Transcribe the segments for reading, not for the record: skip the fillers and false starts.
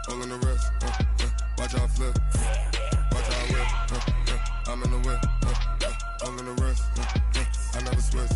all in the wrist. Watch how I flip. Watch how I whip. I'm in the whip. All in the wrist. I never switch.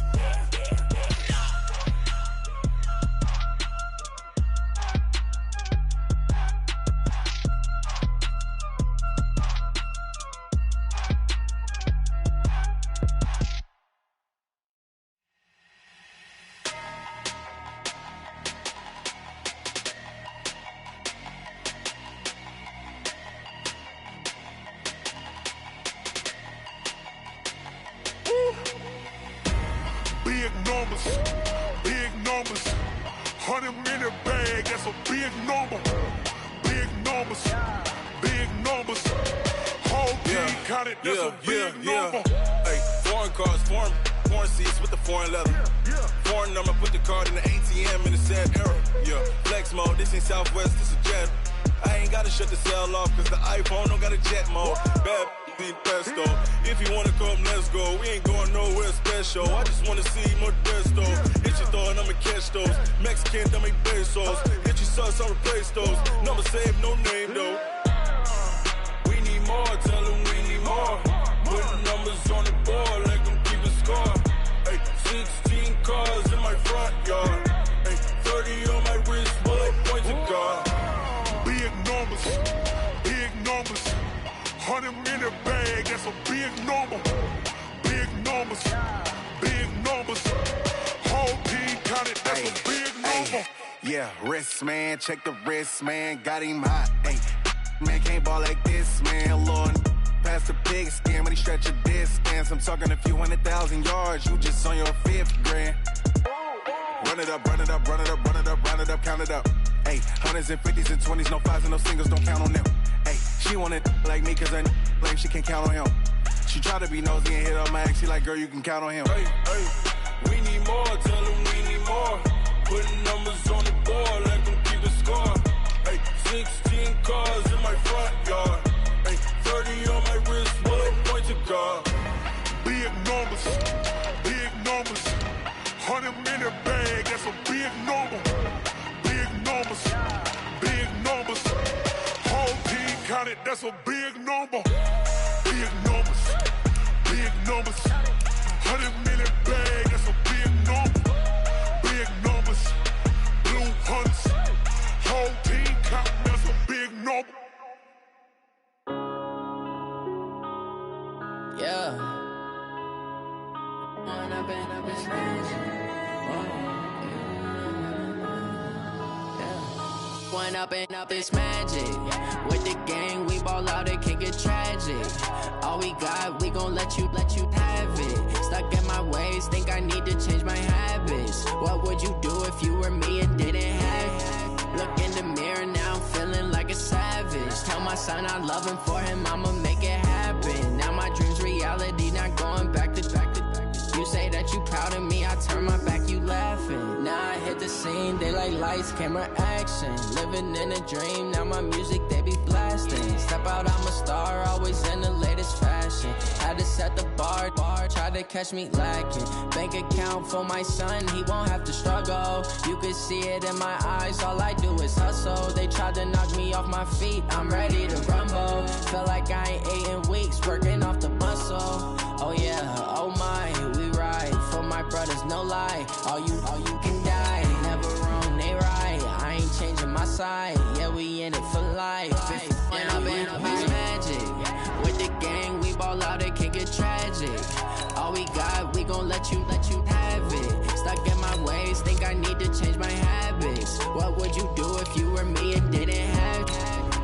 Big numbers, 100-minute bag, that's a big number. Big numbers, whole team counted, that's a big number. Hey, foreign cars, foreign seats with the foreign leather. Foreign number, put the card in the ATM in the sad era. Yeah, flex mode, this ain't Southwest, this is Jet. I ain't gotta shut the cell off, cause the iPhone don't got a jet mode. Bad need pesto. If you wanna come, let's go. We ain't going nowhere special. I just wanna see Modesto. Hit your thought, I'ma catch those. Mexican, dummy pesos. Hit your sauce, I'll replace those. Number saved, no name though. We need more, tell them we need more. Put numbers on the board, let them keep a score. Hey, 16 cars in my front yard. Hey, 30 on my wrist, bullet point to God. Big numbers, 100-minute bag, that's a big number. Big numbers, whole team counted, that's a big number. Yeah, wrist man, check the wrist man, got him hot. Ay, man can't ball like this, man. Lord, past the big skin, but he stretch a distance. I'm talking a few 100,000 yards, you just on your 5th grand. Run it up, count it up. Ayy, hundreds and 50s and 20s, no 5s and no singles, don't count on them. Ayy, she want it like me, cause her like she can't count on him. She try to be nosy and hit up my ex, she like, girl, you can count on him. Hey, we need more, tell them we need more. Putting numbers on the board, let them keep a score. Hey, 16 cars in my front yard. Hey, 30 on my wrist, bullet point to God. Big numbers, 100-minute bag, that's a big number. Big numbers, whole team counted, that's a big number. Big numbers, 100-minute bag, that's a big number. Big numbers, blue hunts, whole team counting, that's a big number. Yeah. One up and up, it's magic. With the gang, we ball out, it can get tragic. All we got, we gon' let you have it. Stuck in my ways, think I need to change my habits. What would you do if you were me and didn't have it? Look in the mirror, now I'm feeling like a savage. Tell my son I love him, for him I'ma make it happen. Now my dream's reality, not going back to. You say that you proud of me, I turn my back, you laughing. Now I hit the scene, they like lights, camera, action. Living in a dream, now my music, they be blasting. Step out, I'm a star, always in the latest fashion. Had to set the bar, try to catch me lacking. Bank account for my son, he won't have to struggle. You can see it in my eyes, all I do is hustle. They tried to knock me off my feet, I'm ready to rumble. Feel like I ain't ate in weeks, working off the muscle. Oh yeah, oh my, we ride for my brothers, no lie. All you can die, never wrong, they right. I ain't changing my side, yeah, we in it for life. When I've been up, it's magic. With the gang, we ball out, it can get tragic. All we got, we gon' let you have it. Stuck in my ways, think I need to change my habits. What would you do if you were me and didn't have it?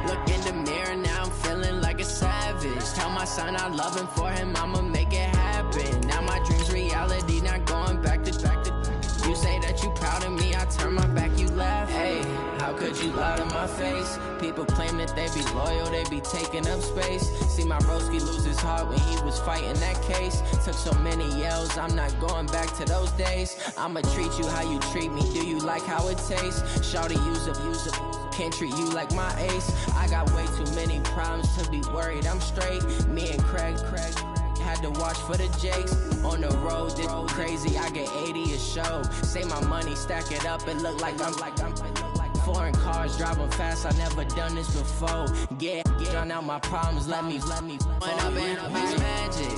Look in the mirror, now I'm feeling like a savage. Tell my son I love him, for him I'ma make it happen. Now my dream's reality, not going back to. You say that you proud of me, I turn my back, you laugh. Hey, how could you lie to my face? People claim that they be loyal, they be taking up space. See my broski lose his heart when he was fighting that case. Took so many yells, I'm not going back to those days. I'ma treat you how you treat me, do you like how it tastes? Shawty, use up, can't treat you like my ace. I got way too many problems to be worried, I'm straight. Me and Craig had to watch for the Jakes. On the road, this crazy, I get 80 a show. Say my money, stack it up, it look like I'm Foreign cars driving fast, I never done this before. Drown out my problems, let me When up in this magic.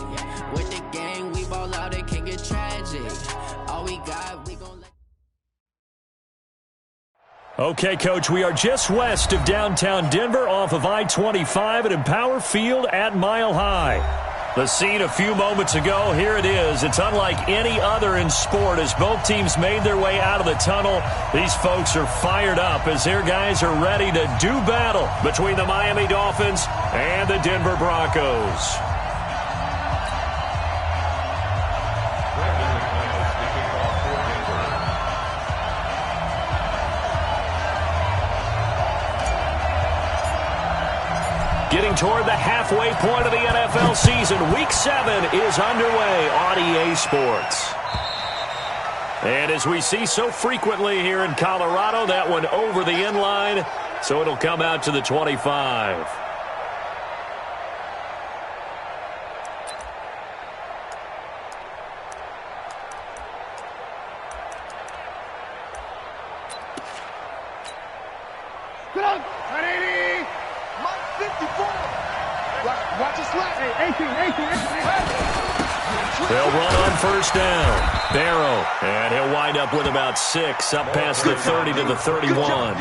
With the gang, we ball out, it can get tragic. All we got, we gon' let. Okay, Coach, we are just west of downtown Denver off of I-25 at Empower Field at Mile High. The scene a few moments ago, here it is. It's unlike any other in sport as both teams made their way out of the tunnel. These folks are fired up as their guys are ready to do battle between the Miami Dolphins and the Denver Broncos. Getting toward the halfway point of the NFL season. Week 7 is underway on EA Sports. And as we see so frequently here in Colorado, that one over the end line, so it'll come out to the 25. They'll run on first down. Barrow, and he'll wind up with about 6, up past the 30 to the 31.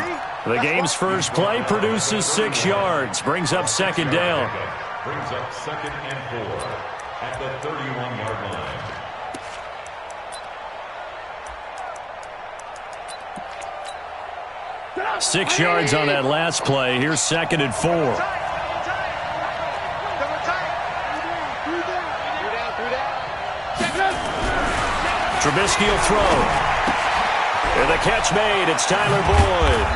The game's first play produces 6 yards, brings up second down. Brings up 2nd and 4 at the 31-yard line. 6 yards on that last play. Here's 2nd and 4. Trubisky will throw. And the catch made. It's Tyler Boyd.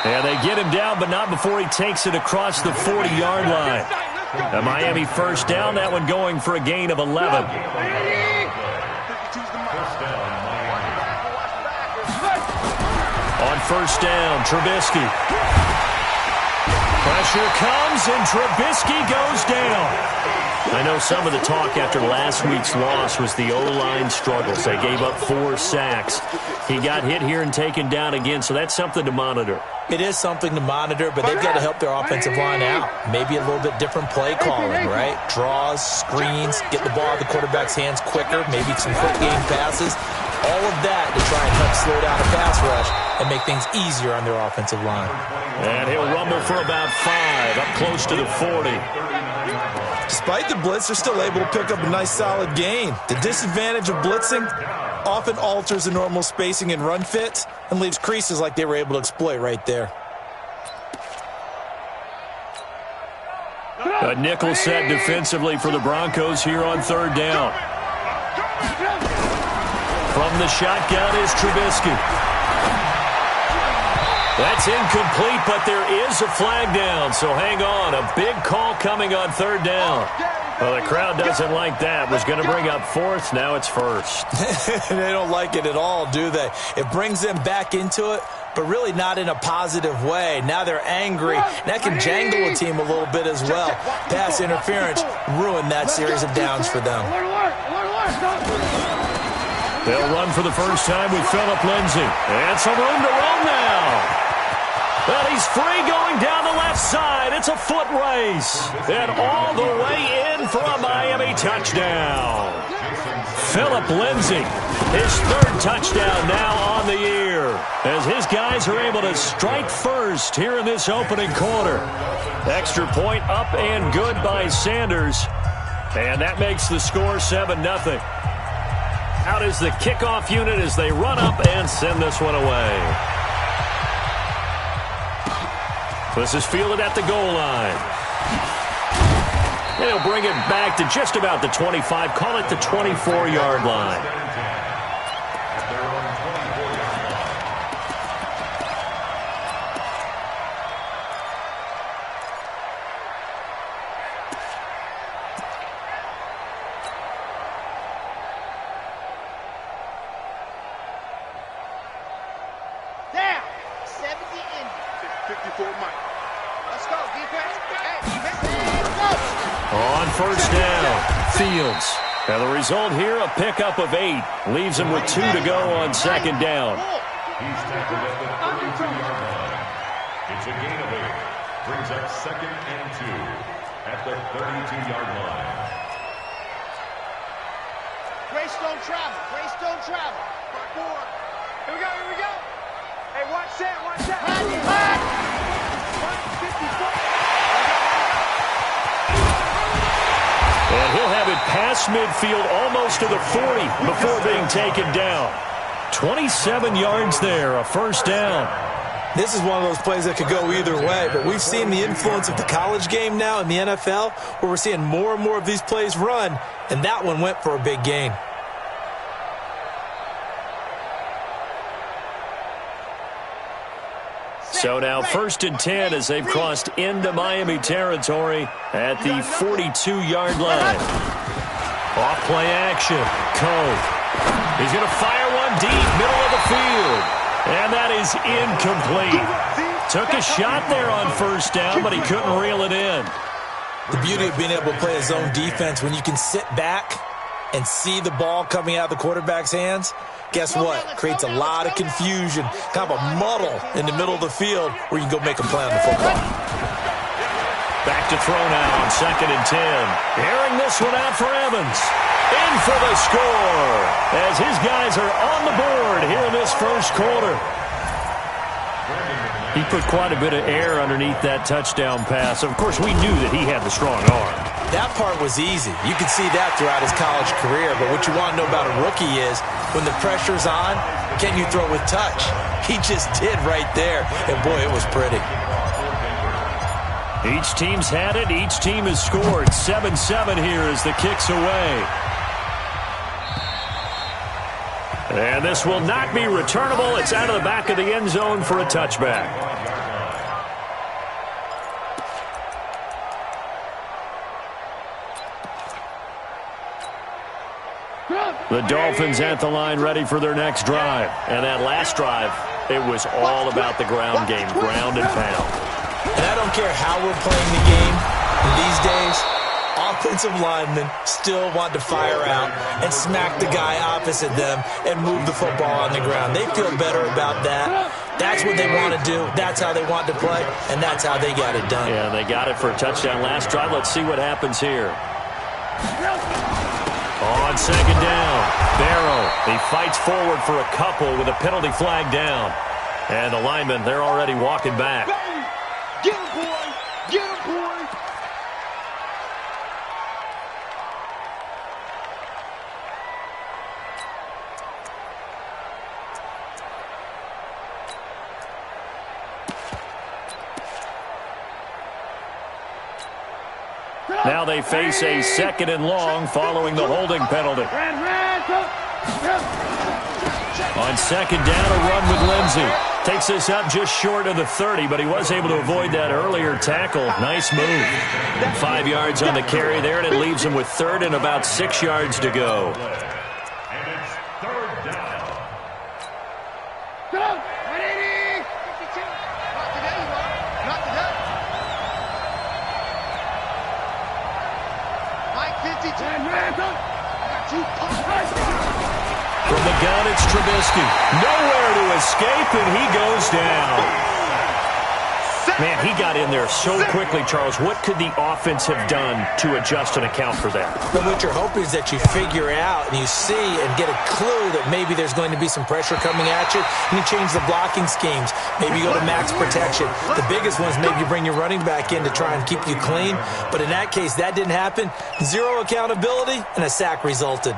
And they get him down, but not before he takes it across the 40-yard line. A Miami first down. That one going for a gain of 11. On first down, Trubisky. Pressure comes, and Trubisky goes down. I know some of the talk after last week's loss was the O-line struggles. They gave up 4 sacks. He got hit here and taken down again, so that's something to monitor. It is something to monitor, but they've got to help their offensive line out. Maybe a little bit different play calling, right? Draws, screens, get the ball out of the quarterback's hands quicker, maybe some quick game passes. All of that to try and help slow down a pass rush and make things easier on their offensive line. And he'll rumble for about 5, up close to the 40. Despite the blitz, they're still able to pick up a nice solid gain. The disadvantage of blitzing often alters the normal spacing and run fits and leaves creases like they were able to exploit right there. A nickel set defensively for the Broncos here on third down. From the shotgun is Trubisky. That's incomplete, but there is a flag down, so hang on. A big call coming on third down. Well, the crowd doesn't like that. Was going to bring up 4th. Now it's 1st. They don't like it at all, do they? It brings them back into it, but really not in a positive way. Now they're angry. That can jangle a team a little bit as well. Pass interference ruined that series of downs for them. They'll run for the first time with Phillip Lindsay. And some room to roam now. Well, he's free going down the left side. It's a foot race. And all the way in for a Miami touchdown. Phillip Lindsay, his 3rd touchdown now on the year, as his guys are able to strike first here in this opening quarter. Extra point up and good by Sanders. And that makes the score 7-0. Out is the kickoff unit as they run up and send this one away. This is fielded at the goal line. And he'll bring it back to just about the 25. Call it the 24-yard line. On first down, Fields. And the result here, a pickup of 8. Leaves him with 2 to go on second down. He's tackled at the 32-yard line. It's a gain of 8. Brings up 2nd and 2 at the 32-yard line. Grace don't travel. Grace don't travel. Here we go, here we go. Hey, watch that, watch that. And he'll have it past midfield almost to the 40 before being taken down. 27 yards there, a first down. This is one of those plays that could go either way, but we've seen the influence of the college game now in the NFL, where we're seeing more and more of these plays run, and that one went for a big gain. So now 1st and 10 as they've crossed into Miami territory at the 42-yard line. Off play action. Cove. He's going to fire one deep, middle of the field. And that is incomplete. Took a shot there on first down, but he couldn't reel it in. The beauty of being able to play a zone defense, when you can sit back and see the ball coming out of the quarterback's hands, guess what? Creates a lot of confusion, kind of a muddle in the middle of the field where you can go make a play on the football. Back to throw now on 2nd and 10. Airing this one out for Evans. In for the score as his guys are on the board here in this first quarter. He put quite a bit of air underneath that touchdown pass. Of course, we knew that he had the strong arm. That part was easy. You could see that throughout his college career. But what you want to know about a rookie is when the pressure's on, can you throw with touch? He just did right there. And, boy, it was pretty. Each team's had it. Each team has scored. 7-7 here as the kick's away. And this will not be returnable. It's out of the back of the end zone for a touchback. The Dolphins at the line ready for their next drive. And that last drive, it was all about the ground game, ground and pound. And I don't care how we're playing the game these days, offensive linemen still want to fire out and smack the guy opposite them and move the football on the ground. They feel better about that. That's what they want to do. That's how they want to play, and that's how they got it done. Yeah, they got it for a touchdown last drive. Let's see what happens here. On 2nd down, Barrow. He fights forward for a couple with a penalty flag down. And the linemen, they're already walking back. Get him, boy! Get him, boy! Now they face a 2nd and long following the holding penalty. On 2nd down, a run with Lindsey. Takes this up just short of the 30, but he was able to avoid that earlier tackle. Nice move. 5 yards on the carry there, and it leaves him with 3rd and about 6 yards to go. And it's 3rd down. Go! 180! 52. Not today, Mark. Not today. Mike 52. I got 2 pumps. From the gun, it's Trubisky. Nowhere to escape, and he goes down. Man, he got in there so quickly, Charles. What could the offense have done to adjust and account for that? But what you're hoping is that you figure out and you see and get a clue that maybe there's going to be some pressure coming at you, and you change the blocking schemes. Maybe you go to max protection. The biggest one is maybe you bring your running back in to try and keep you clean. But in that case, that didn't happen. 0 accountability, and a sack resulted.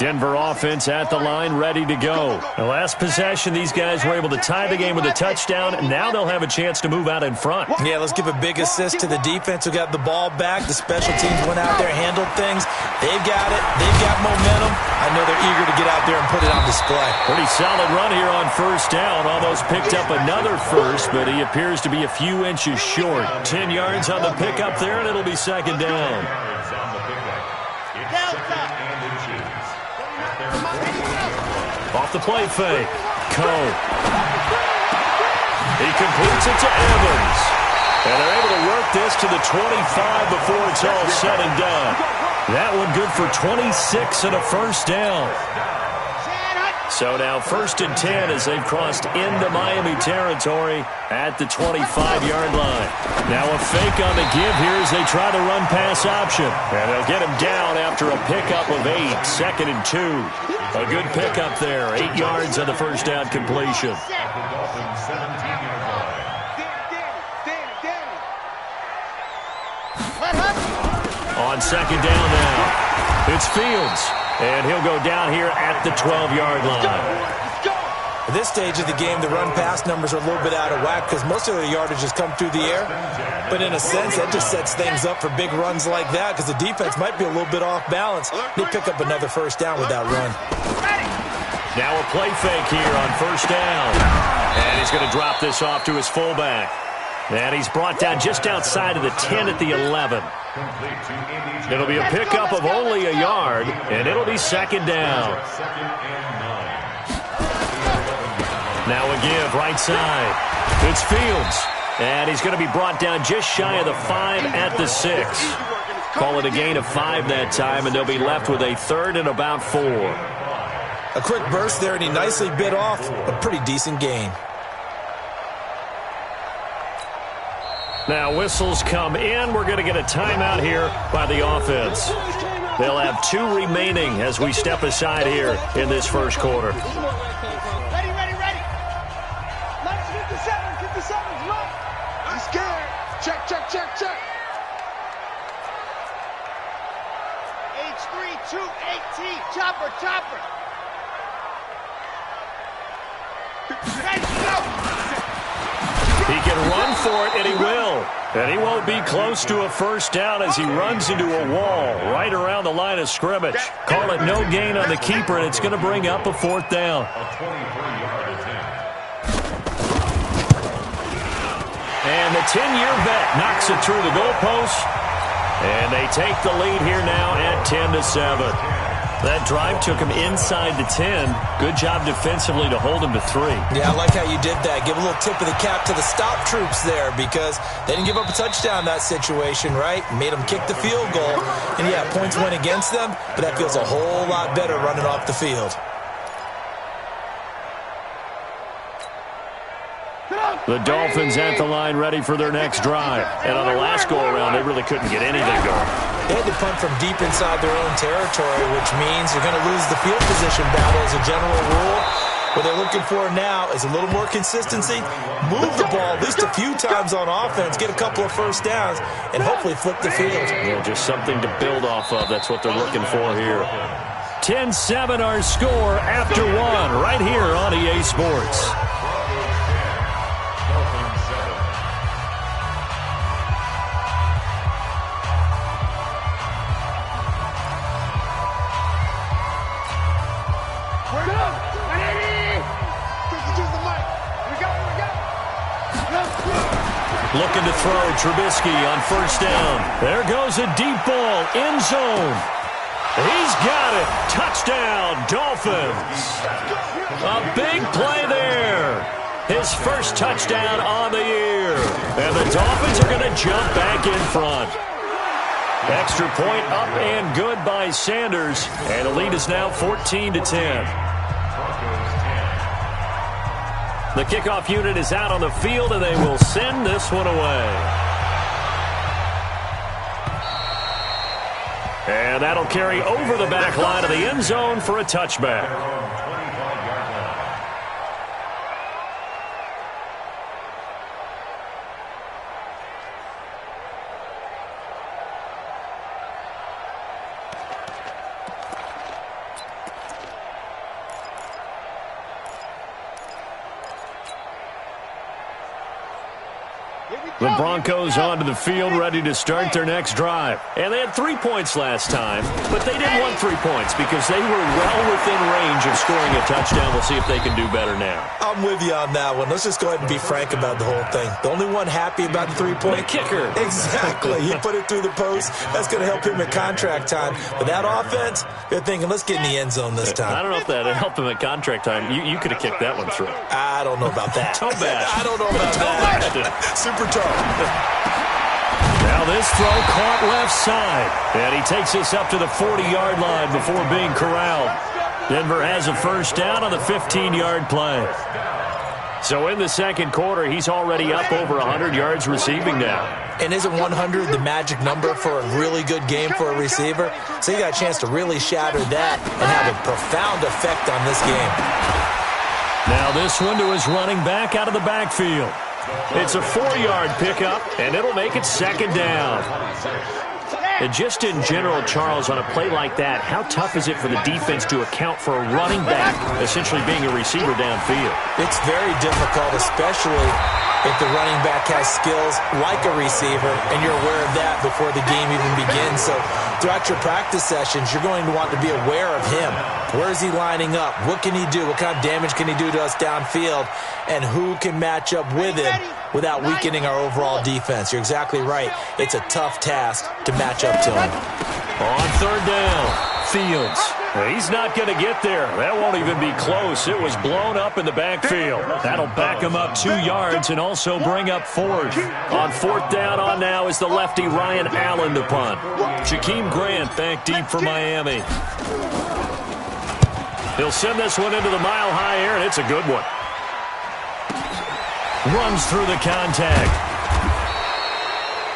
Denver offense at the line, ready to go. The last possession, these guys were able to tie the game with a touchdown, and now they'll have a chance to move out in front. Yeah, let's give a big assist to the defense who got the ball back. The special teams went out there, handled things. They've got it. They've got momentum. I know they're eager to get out there and put it on display. Pretty solid run here on 1st down. Almost picked up another first, but he appears to be a few inches short. 10 yards on the pickup there, and it'll be 2nd down. Off the play fake. Cole. He completes it to Evans. And they're able to work this to the 25 before it's all said and done. That one good for 26 and a 1st down. So now 1st and 10 as they've crossed into Miami territory at the 25-yard line. Now a fake on the give here as they try to run pass option. And they'll get him down after a pickup of 8, 2nd and 2. A good pickup there, 8 yards on the first down completion. On 2nd down now, it's Fields. And he'll go down here at the 12-yard line. At this stage of the game, the run-pass numbers are a little bit out of whack because most of the yardage has come through the air. But in a sense, that just sets things up for big runs like that because the defense might be a little bit off balance. They pick up another first down with that run. Now a play fake here on 1st down. And he's going to drop this off to his fullback. And he's brought down just outside of the 10 at the 11. It'll be a pickup of only a yard, and it'll be 2nd down. Now a give, right side. It's Fields. And he's going to be brought down just shy of the 5 at the 6. Call it a gain of 5 that time, and they'll be left with a 3rd and about 4. A quick burst there, and he nicely bit off a pretty decent gain. Now whistles come in. We're going to get a timeout here by the offense. They'll have 2 remaining as we step aside here in this first quarter. Ready. Minus 57, 57, come on. I'm scared. Check. H3218, chopper. Ready, go. He can run for it, and he will. And he won't be close to a first down as he runs into a wall right around the line of scrimmage. Call it no gain on the keeper, and it's going to bring up a 4th down. And the 10-year vet knocks it through the goalpost. And they take the lead here now at 10-7. That drive took him inside the 10. Good job defensively to hold him to 3. Yeah, I like how you did that. Give a little tip of the cap to the stop troops there because they didn't give up a touchdown in that situation, right? Made them kick the field goal. And, yeah, points went against them, but that feels a whole lot better running off the field. The Dolphins at the line ready for their next drive. And on the last go-around, they really couldn't get anything going. They had to punt from deep inside their own territory, which means they're going to lose the field position battle as a general rule. What they're looking for now is a little more consistency, move the ball at least a few times on offense, get a couple of first downs, and hopefully flip the field. Yeah, just something to build off of. That's what they're looking for here. 10-7 our score after 1 right here on EA Sports. Looking to throw, Trubisky on 1st down. There goes a deep ball, end zone. He's got it. Touchdown, Dolphins. A big play there. His first touchdown on the year. And the Dolphins are going to jump back in front. Extra point up and good by Sanders. And the lead is now 14-10. The kickoff unit is out on the field, and they will send this one away. And that'll carry over the back line of the end zone for a touchback. The Broncos onto the field, ready to start their next drive. And they had 3 points last time, but they didn't want 3 points because they were well within range of scoring a touchdown. We'll see if they can do better now. I'm with you on that one. Let's just go ahead and be frank about the whole thing. The only one happy about the 3-point kicker. Exactly. He put it through the post. That's going to help him at contract time. But that offense, they're thinking, let's get in the end zone this time. I don't know if that helped him at contract time. You could have kicked that one through. I don't know about that. Toe bash. I don't know about that. Super toe. Now this throw caught left side. And he takes us up to the 40-yard line before being corralled. Denver has a first down on the 15-yard play. So in the second quarter, he's already up over 100 yards receiving now. And isn't 100 the magic number for a really good game for a receiver? So you got a chance to really shatter that and have a profound effect on this game. Now this one to his running back out of the backfield. It's a 4-yard pickup, and it'll make it second down. And just in general, Charles, on a play like that, how tough is it for the defense to account for a running back essentially being a receiver downfield? It's very difficult, especially if the running back has skills like a receiver, and you're aware of that before the game even begins. So throughout your practice sessions, you're going to want to be aware of him. Where is he lining up? What can he do? What kind of damage can he do to us downfield? And who can match up with him without weakening our overall defense? You're exactly right. It's a tough task to match up to him. On third down, Fields. He's not going to get there. That won't even be close. It was blown up in the backfield. That'll back him up 2 yards and also bring up fourth. On fourth down on now is the lefty Ryan Allen to punt. Jakeem Grant back deep for Miami. He'll send this one into the mile-high air, and it's a good one. Runs through the contact.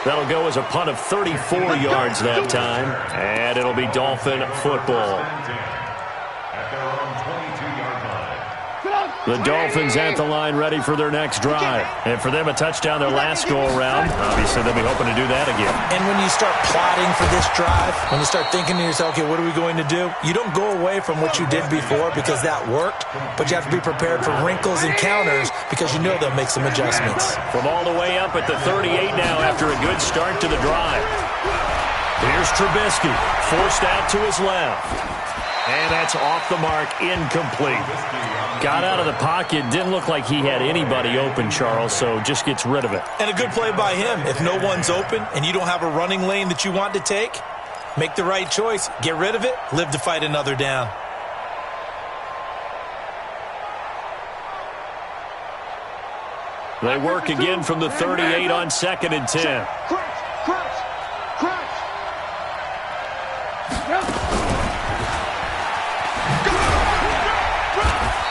That'll go as a punt of 34 yards that time, and it'll be Dolphin football. The Dolphins at the line ready for their next drive. And for them, a touchdown their last go-around. Obviously, they'll be hoping to do that again. And when you start plotting for this drive, when you start thinking to yourself, okay, what are we going to do? You don't go away from what you did before because that worked, but you have to be prepared for wrinkles and counters because you know they'll make some adjustments. From all the way up at the 38 now after a good start to the drive. Here's Trubisky, forced out to his left. And that's off the mark, incomplete. Got out of the pocket, didn't look like he had anybody open, Charles, so just gets rid of it. And a good play by him. If no one's open and you don't have a running lane that you want to take, make the right choice. Get rid of it, live to fight another down. They work again from the 38 on 2nd and 10.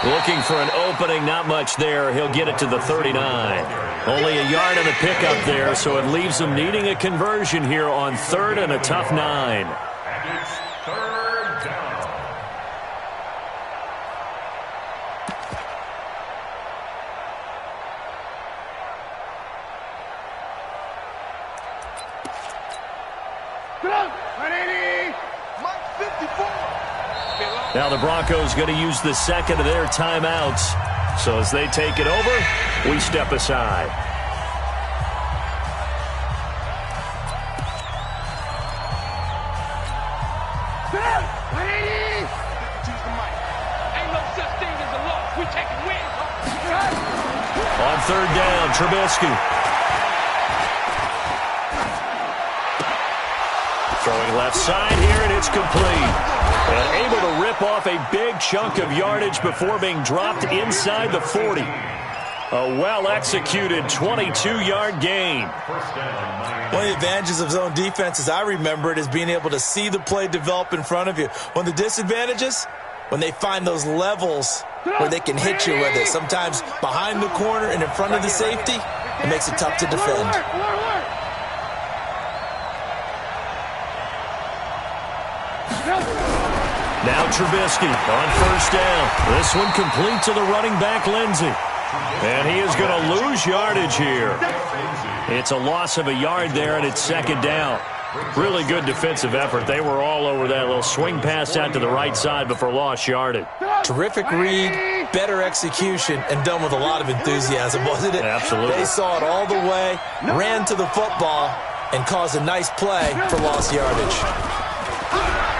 Looking for an opening, not much there. He'll get it to the 39. Only a yard on the pickup there, so it leaves them needing a conversion here on 3rd and a tough 9. And it's 3rd down. Now the Broncos going to use the second of their timeouts. So as they take it over, we step aside. On 3rd down, Trubisky. Throwing left side here, and it's complete. And able to rip off a big chunk of yardage before being dropped inside the 40. A well-executed 22-yard gain. One of the advantages of zone defense, as I remember it, is being able to see the play develop in front of you. One of the disadvantages, when they find those levels where they can hit you with it, sometimes behind the corner and in front of the safety, it makes it tough to defend. Now Trubisky on 1st down. This one complete to the running back, Lindsey. And he is going to lose yardage here. It's a loss of a yard there, and it's 2nd down. Really good defensive effort. They were all over that little swing pass out to the right side before lost yardage. Terrific read, better execution, and done with a lot of enthusiasm, wasn't it? Absolutely. They saw it all the way, ran to the football, and caused a nice play for lost yardage.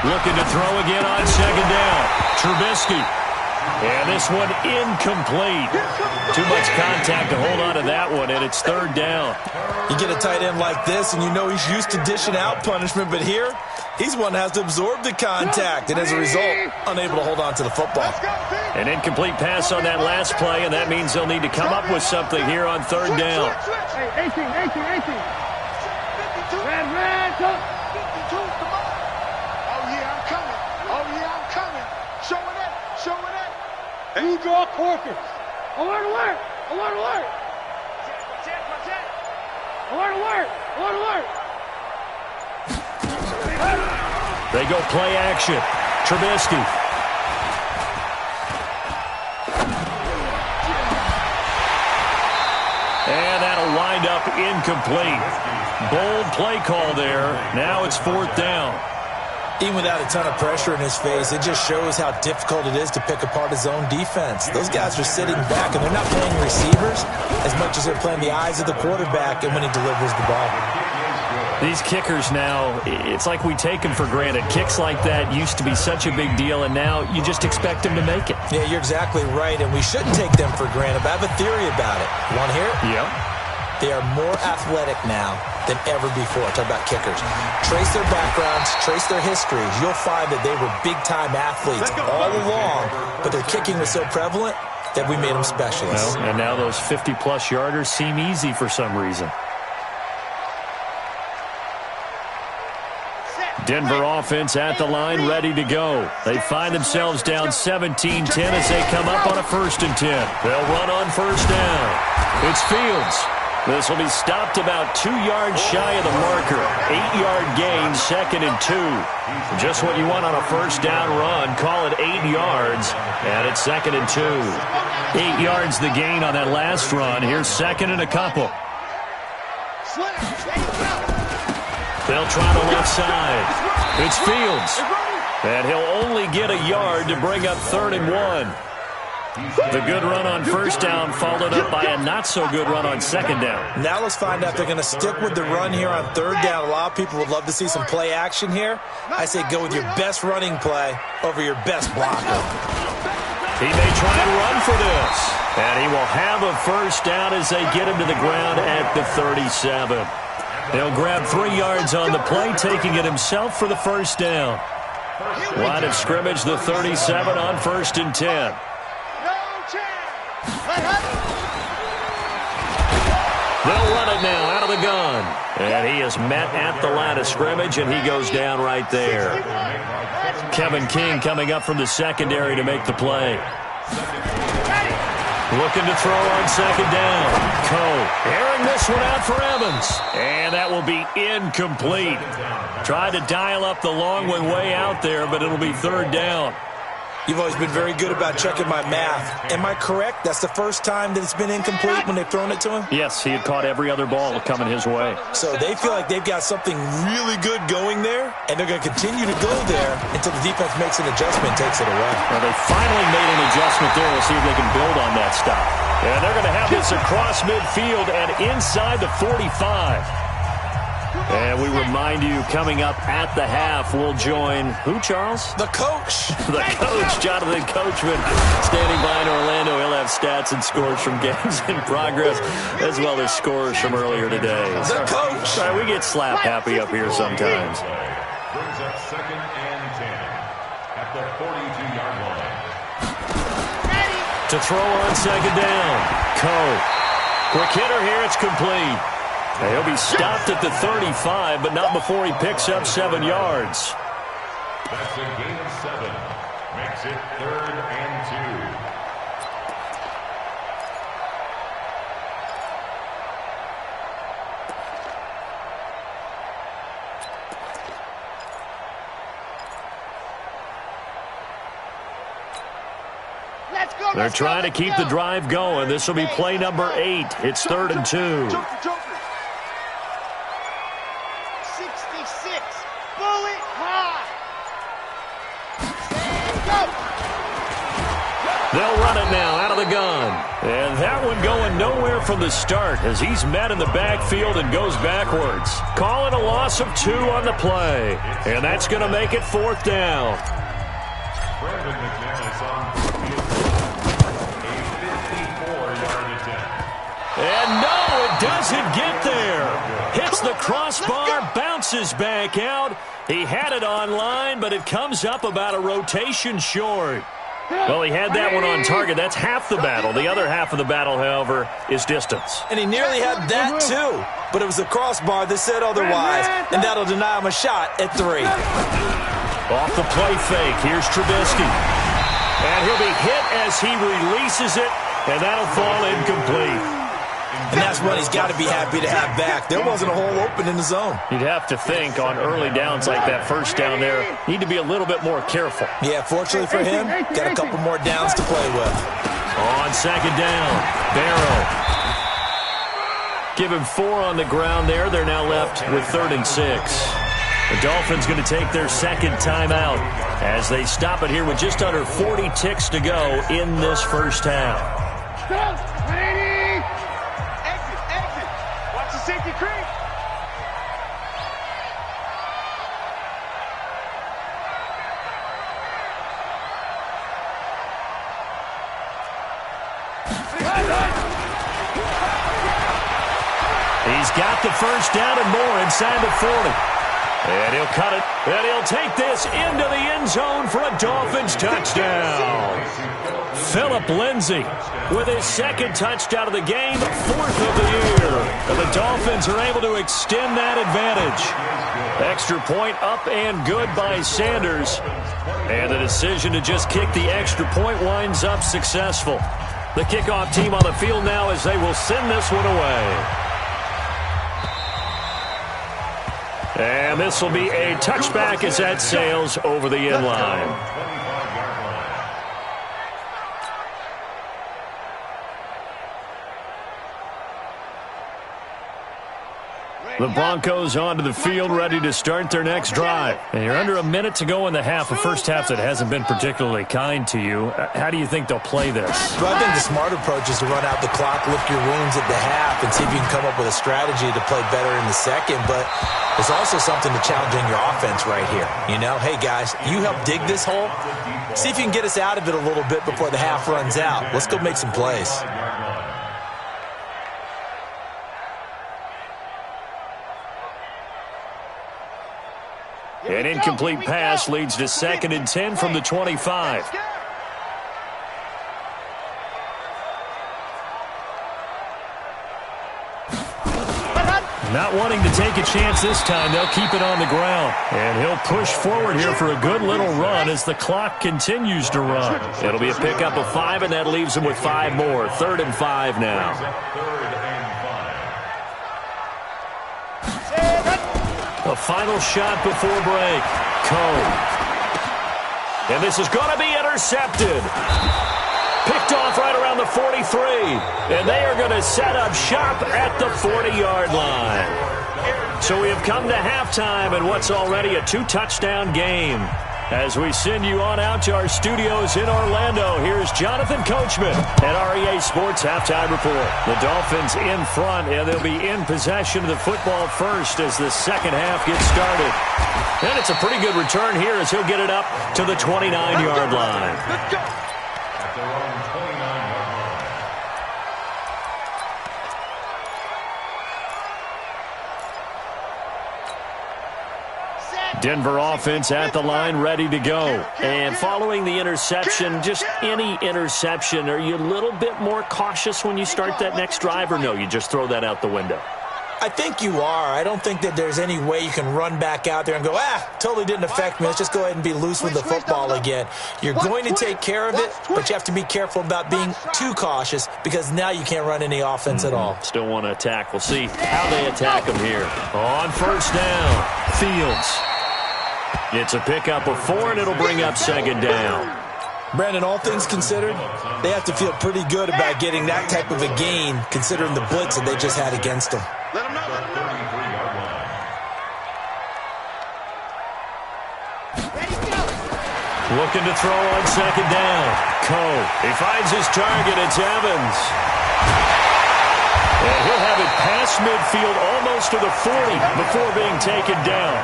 Looking to throw again on 2nd down. Trubisky. And this one incomplete. Too much contact to hold on to that one, and it's 3rd down. You get a tight end like this, and you know he's used to dishing out punishment, but here, he's one that has to absorb the contact, and as a result, unable to hold on to the football. An incomplete pass on that last play, and that means they'll need to come up with something here on 3rd down. 18. Red, come on. Oh, yeah, I'm coming. Showing that. And you draw corkers. Alert, alert! Alert, alert! Alert, alert! Alert, alert! They go play action. Trubisky. And that'll wind up incomplete. Bold play call there. Now it's 4th down. Even without a ton of pressure in his face, it just shows how difficult it is to pick apart his own defense. Those guys are sitting back, and they're not playing receivers as much as they're playing the eyes of the quarterback and when he delivers the ball. These kickers now, it's like we take them for granted. Kicks like that used to be such a big deal, and now you just expect them to make it. Yeah, you're exactly right, and we shouldn't take them for granted, but I have a theory about it. You want to hear it? Yep. They are more athletic now than ever before. Talk about kickers. Trace their backgrounds, trace their histories. You'll find that they were big-time athletes all along, but their kicking was so prevalent that we made them specialists. Well, and now those 50-plus yarders seem easy for some reason. Denver offense at the line, ready to go. They find themselves down 17-10 as they come up on a 1st and 10. They'll run on 1st down. It's Fields. This will be stopped about 2 yards shy of the marker. 8-yard gain, 2nd and 2. Just what you want on a 1st down run. Call it 8 yards, and it's 2nd and 2. 8 yards the gain on that last run. Here's 2nd and a couple. They'll try the left side. It's Fields. And he'll only get a yard to bring up 3rd and 1. The good run on 1st down followed up by a not-so-good run on 2nd down. Now let's find out if they're going to stick with the run here on 3rd down. A lot of people would love to see some play action here. I say go with your best running play over your best blocker. He may try and run for this. And he will have a 1st down as they get him to the ground at the 37. He'll grab 3 yards on the play, taking it himself for the 1st down. Line of scrimmage, the 37 on 1st and 10. They'll run it now out of the gun. And he is met at the line of scrimmage, and he goes down right there. Kevin King coming up from the secondary to make the play. Looking to throw on 2nd down. Coe airing this one out for Evans. And that will be incomplete. Tried to dial up the long one way out there, but it'll be 3rd down. You've always been very good about checking my math. Am I correct? That's the first time that it's been incomplete when they've thrown it to him? Yes, he had caught every other ball coming his way. So they feel like they've got something really good going there, and they're going to continue to go there until the defense makes an adjustment and takes it away. Well, they finally made an adjustment there. We'll see if they can build on that stop. And they're going to have this across midfield and inside the 45. And we remind you, coming up at the half, we'll join who, Charles? The coach. The coach, Jonathan Coachman, standing by in Orlando. He'll have stats and scores from games in progress, as well as scores from earlier today. The coach. Sorry, we get slap happy up here sometimes. Brings up 2nd and 10 at the 42-yard line. To throw on 2nd down. Coe. Quick hitter here. It's complete. He'll be stopped at the 35, but not before he picks up 7 yards. That's a gain of 7. Makes it 3rd and 2. They're trying to keep the drive going. This will be play number 8. It's 3rd and 2. 66. Bullet high. They'll run it now out of the gun. And that one going nowhere from the start as he's met in the backfield and goes backwards. Calling a loss of 2 on the play. And that's going to make it 4th down. Brandon McManus on the field. A 54-yard attempt. And no, it doesn't get there. Hits the crossbar, bounces back out. He had it on line, but it comes up about a rotation short. Well, he had that one on target. That's half the battle. The other half of the battle, however, is distance. And he nearly had that, too. But it was the crossbar that said otherwise, and that'll deny him a shot at 3. Off the play fake, here's Trubisky. And he'll be hit as he releases it, and that'll fall incomplete. And that's one he's got to be happy to have back. There wasn't a hole open in the zone. You'd have to think on early downs like that first down there, need to be a little bit more careful. Yeah, fortunately for him, got a couple more downs to play with. On second down, Barrow. Give him 4 on the ground there. They're now left with 3rd and 6. The Dolphins going to take their second timeout as they stop it here with just under 40 ticks to go in this first half. Safety creek. He's got the first down and more inside the 40. And he'll cut it. And he'll take this into the end zone for a Dolphins touchdown. Philip Lindsay with his second touchdown of the game, 4th of the year. And the Dolphins are able to extend that advantage. Extra point up and good by Sanders. And the decision to just kick the extra point winds up successful. The kickoff team on the field now as they will send this one away. And this will be a touchback as that sails over the end line. The Broncos onto the field, ready to start their next drive. And you're under a minute to go in the half, a first half that hasn't been particularly kind to you. How do you think they'll play this? Well, I think the smart approach is to run out the clock, lick your wounds at the half, and see if you can come up with a strategy to play better in the second. But there's also something to challenging your offense right here. You know, hey, guys, you help dig this hole. See if you can get us out of it a little bit before the half runs out. Let's go make some plays. An incomplete pass leads to 2nd and 10 from the 25. Not wanting to take a chance this time, they'll keep it on the ground. And he'll push forward here for a good little run as the clock continues to run. It'll be a pickup of 5, and that leaves him with 5 more. 3rd and 5 now. The final shot before break. Cone. And this is going to be intercepted. Picked off right around the 43. And they are going to set up shop at the 40-yard line. So we have come to halftime in what's already a 2-touchdown game. As we send you on out to our studios in Orlando, here's Jonathan Coachman at REA Sports Halftime Report. The Dolphins in front, and they'll be in possession of the football first as the second half gets started. And it's a pretty good return here as he'll get it up to the 29-yard line. At their own 29-yard line. Denver offense at the line, ready to go. And following the interception, just any interception, are you a little bit more cautious when you start that next drive, or no, you just throw that out the window? I think you are. I don't think that there's any way you can run back out there and go, totally didn't affect me. Let's just go ahead and be loose with the football again. You're going to take care of it, but you have to be careful about being too cautious because now you can't run any offense at all. Still want to attack. We'll see how they attack them here. On first down, Fields. It's a pickup of 4, and it'll bring up 2nd down. Brandon, all things considered, they have to feel pretty good about getting that type of a gain considering the blitz that they just had against them. Let him know. Looking to throw on 2nd down. Coe. He finds his target. It's Evans. And he'll have it past midfield almost to the 40 before being taken down.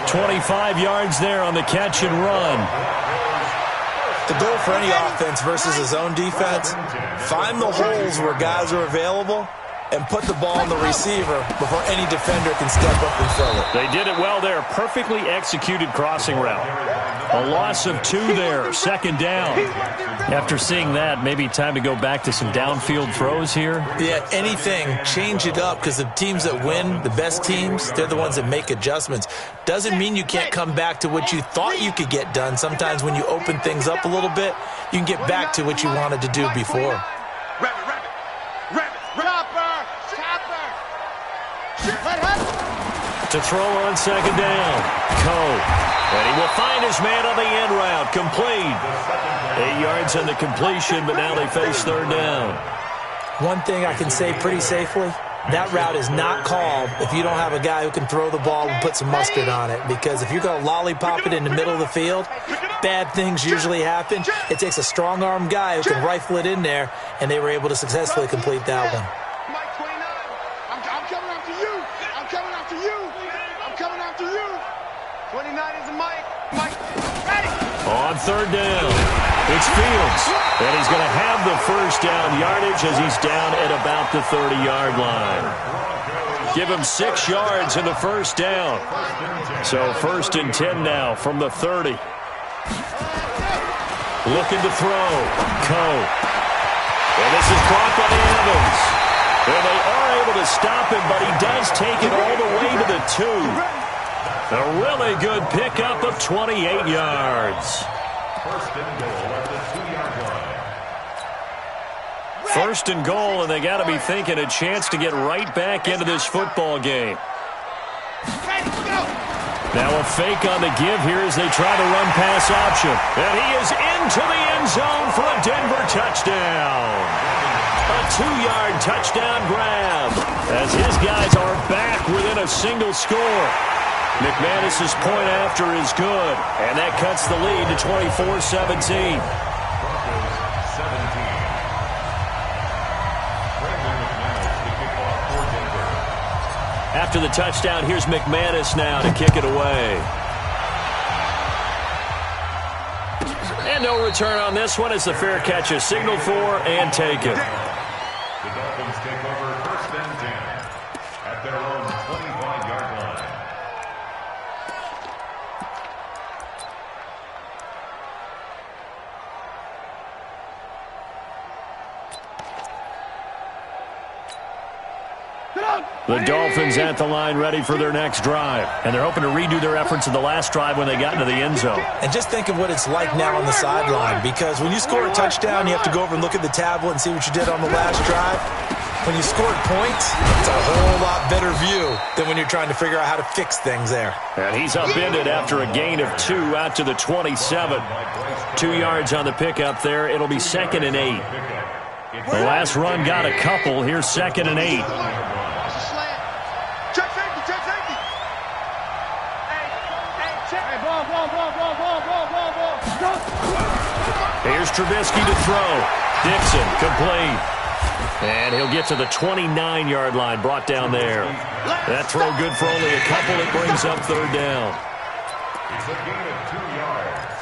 25 yards there on the catch and run. The goal for any offense versus his own defense, find the holes where guys are available and put the ball on the receiver before any defender can step up and fill it. They did it well there. Perfectly executed crossing route. A loss of 2 there, second down. After seeing that, maybe time to go back to some downfield throws here. Yeah, anything, change it up, because the teams that win, the best teams, they're the ones that make adjustments. Doesn't mean you can't come back to what you thought you could get done. Sometimes when you open things up a little bit, you can get back to what you wanted to do before. To throw on second down, Coe. And he will find his man on the end route, complete. 8 yards on the completion, but now they face third down. One thing I can say pretty safely, that route is not called if you don't have a guy who can throw the ball and put some mustard on it. Because if you're going to lollipop it in the middle of the field, bad things usually happen. It takes a strong-arm guy who can rifle it in there, and they were able to successfully complete that one. I'm coming after you. I'm coming after you. I'm coming after you. 29 is a Mike. Mike, ready. On third down, it's Fields. And he's going to have the first down yardage as he's down at about the 30-yard line. Give him 6 yards in the first down. So 1st and 10 now from the 30. Looking to throw. Coe. And this is brought by Evans. And they are able to stop him, but he does take it all the way to the 2. A really good pickup of 28 yards. First and goal, and they got to be thinking a chance to get right back into this football game. Now a fake on the give here as they try the run-pass option. And he is into the end zone for a Denver touchdown. A 2-yard touchdown grab as his guys are back within a single score. McManus's point after is good, and that cuts the lead to 24-17. After the touchdown, here's McManus now to kick it away. And no return on this one as the fair catch is signaled for and taken. The Dolphins take over 1st and 10 at their own 25-yard line. The Dolphins at the line ready for their next drive. And they're hoping to redo their efforts in the last drive when they got into the end zone. And just think of what it's like now on the sideline, because when you score a touchdown, you have to go over and look at the tablet and see what you did on the last drive. When you scored points, it's a whole lot better view than when you're trying to figure out how to fix things there. And he's upended after a gain of 2 out to the 27. 2 yards on the pickup there. It'll be 2nd and 8. The last run got a couple. Here's 2nd and 8. Check safety. Hey, ball. Here's Trubisky to throw. Dixon complete. And he'll get to the 29-yard line, brought down there. That throw good for only a couple. It brings up third down. It's a gain of 2 yards,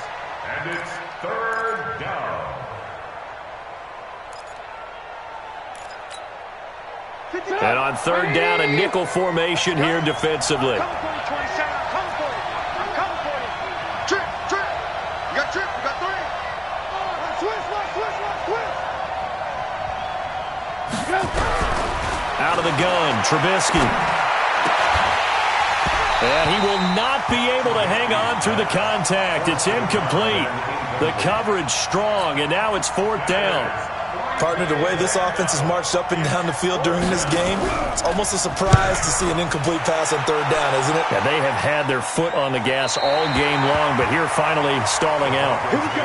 and it's third down. And on third down, a nickel formation here defensively. I'm coming for you. Trip. You got 3. Swiss. Out of the gun, Trubisky. And he will not be able to hang on through the contact. It's incomplete. The coverage strong, and now it's 4th down. Partner, the way this offense has marched up and down the field during this game, it's almost a surprise to see an incomplete pass on third down, isn't it? Yeah, they have had their foot on the gas all game long, but here finally stalling out. Here we go.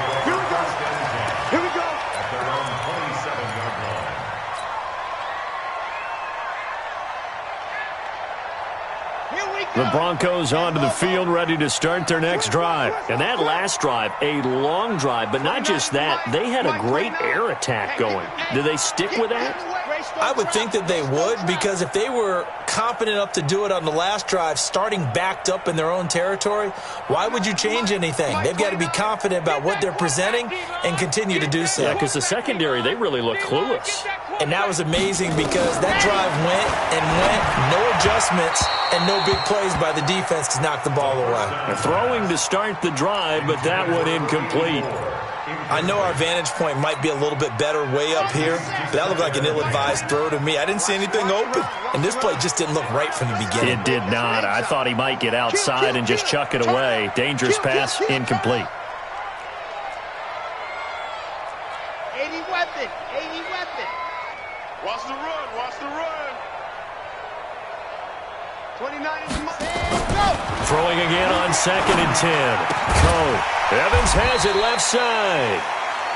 At their own 27-yard line. The Broncos onto the field, ready to start their next drive. And that last drive, a long drive, but not just that. They had a great air attack going. Do they stick with that? I would think that they would, because if they were confident enough to do it on the last drive, starting backed up in their own territory, why would you change anything? They've got to be confident about what they're presenting and continue to do so. Yeah, because the secondary, they really look clueless. And that was amazing because that drive went and went, no adjustments and no big plays by the defense to knock the ball away. Throwing to start the drive, but that one incomplete. I know our vantage point might be a little bit better way up here, but that looked like an ill-advised throw to me. I didn't see anything open, and this play just didn't look right from the beginning. It did not. I thought he might get outside and just chuck it away. Dangerous pass, incomplete. 80 weapon, 80 weapon. Watch the run, watch the run. 29 is go. Throwing again on 2nd and 10. Coe. Evans has it left side.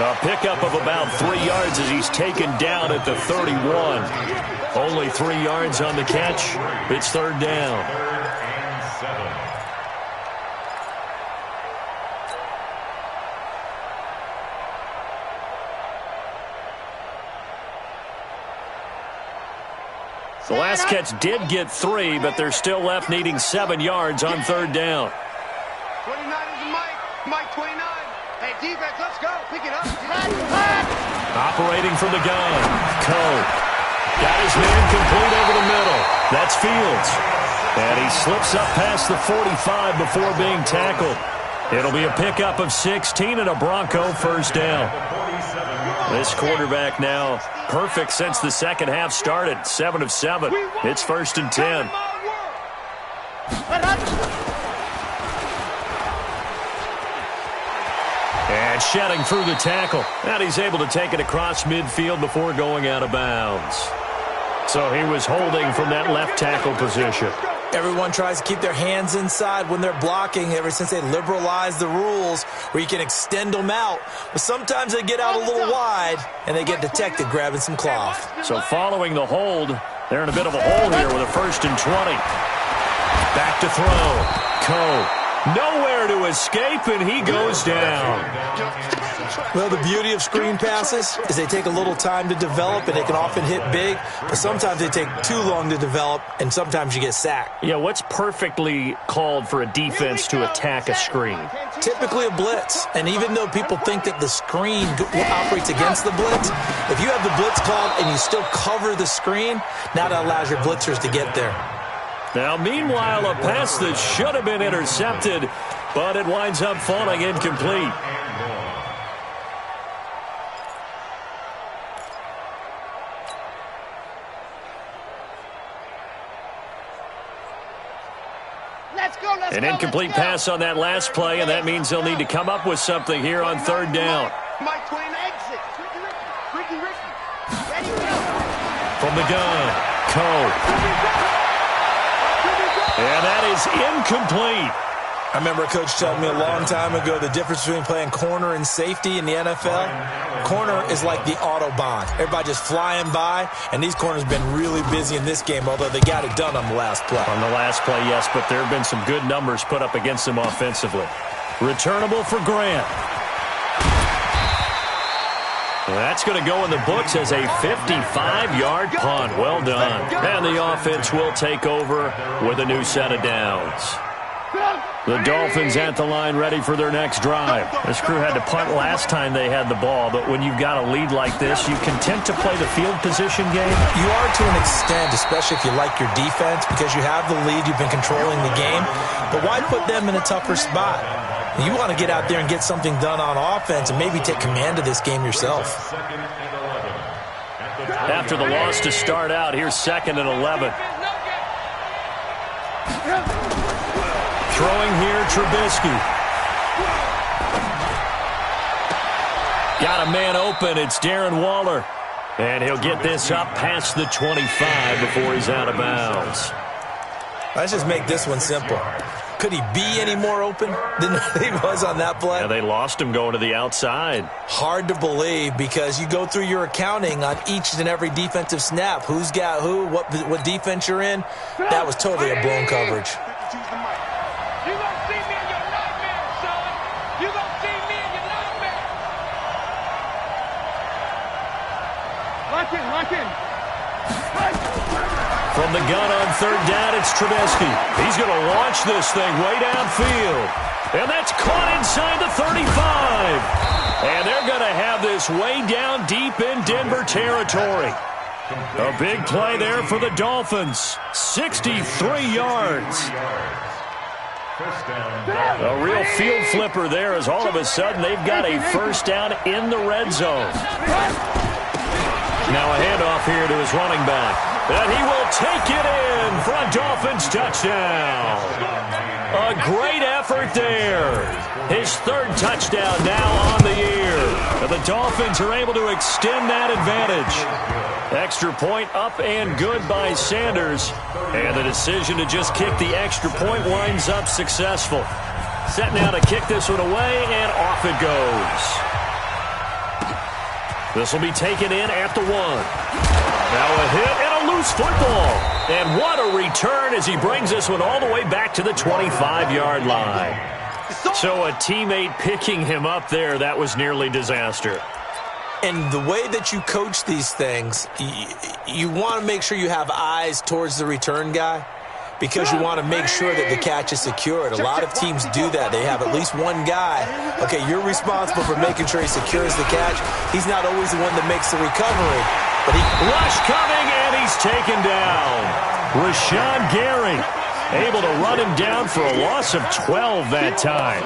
A pickup of about 3 yards as he's taken down at the 31. Only 3 yards on the catch. It's 3rd down. 3rd and 7. The last catch did get 3, but they're still left needing 7 yards on 3rd down. 29 is Mike. Mike 29. Hey, defense, let's go. Pick it up. Operating from the gun. Coe. Got his man complete over the middle. That's Fields. And he slips up past the 45 before being tackled. It'll be a pickup of 16 and a Bronco first down. This quarterback now perfect since the second half started. 7 of 7. It's 1st and 10. And shedding through the tackle. And he's able to take it across midfield before going out of bounds. So he was holding from that left tackle position. Everyone tries to keep their hands inside when they're blocking ever since they liberalized the rules where you can extend them out. But sometimes they get out a little wide and they get detected grabbing some cloth. So following the hold, they're in a bit of a hole here with a 1st and 20. Back to throw. Coe. Nowhere to escape, and he goes down. Well, the beauty of screen passes is they take a little time to develop, and they can often hit big, but sometimes they take too long to develop, and sometimes you get sacked. Yeah, what's perfectly called for a defense to attack a screen? Typically a blitz, and even though people think that the screen operates against the blitz, if you have the blitz called and you still cover the screen, now that allows your blitzers to get there. Now, meanwhile, a pass that should have been intercepted, but it winds up falling incomplete. An incomplete pass on that last play, and that means they'll need to come up with something here on 3rd down. Mike 20 exit. Ricky. Ready, go. From the gun, Coe. And that is incomplete. I remember a coach telling me a long time ago the difference between playing corner and safety in the NFL. Corner is like the Autobahn. Everybody just flying by, and these corners have been really busy in this game, although they got it done on the last play. On the last play, yes, but there have been some good numbers put up against them offensively. Returnable for Grant. That's going to go in the books as a 55-yard punt. Well done. And the offense will take over with a new set of downs. The Dolphins at the line ready for their next drive. This crew had to punt last time they had the ball, but when you've got a lead like this, you content to play the field position game? You are to an extent, especially if you like your defense, because you have the lead, you've been controlling the game. But why put them in a tougher spot? You want to get out there and get something done on offense and maybe take command of this game yourself. After the loss to start out, here's 2nd and 11. Throwing here, Trubisky. Got a man open. It's Darren Waller. And he'll get this up past the 25 before he's out of bounds. Let's just make this one simple. Could he be any more open than he was on that play? Yeah, they lost him going to the outside. Hard to believe because you go through your accounting on each and every defensive snap. Who's got who, what defense you're in. That was totally a blown coverage. You gonna see me in your nightmare, son. You gonna see me in your nightmare. Lock in. From the gun on 3rd down, it's Trubisky. He's going to launch this thing way downfield. And that's caught inside the 35. And they're going to have this this way down deep in Denver territory. A big play there for the Dolphins. 63 yards. A real field flipper there as all of a sudden they've got a first down in the red zone. Now a handoff here to his running back. And he will take it in for a Dolphins touchdown. A great effort there. His third touchdown now on the year. And the Dolphins are able to extend that advantage. Extra point up and good by Sanders. And the decision to just kick the extra point winds up successful. Set now to kick this one away, and off it goes. This will be taken in at the 1. Now a hit and a loose football. And what a return as he brings this one all the way back to the 25-yard line. So a teammate picking him up there, that was nearly disaster. And the way that you coach these things, you want to make sure you have eyes towards the return guy because you want to make sure that the catch is secured. A lot of teams do that. They have at least one guy. Okay, you're responsible for making sure he secures the catch. He's not always the one that makes the recovery. But rush coming, and he's taken down. Rashawn Gary able to run him down for a loss of 12 that time.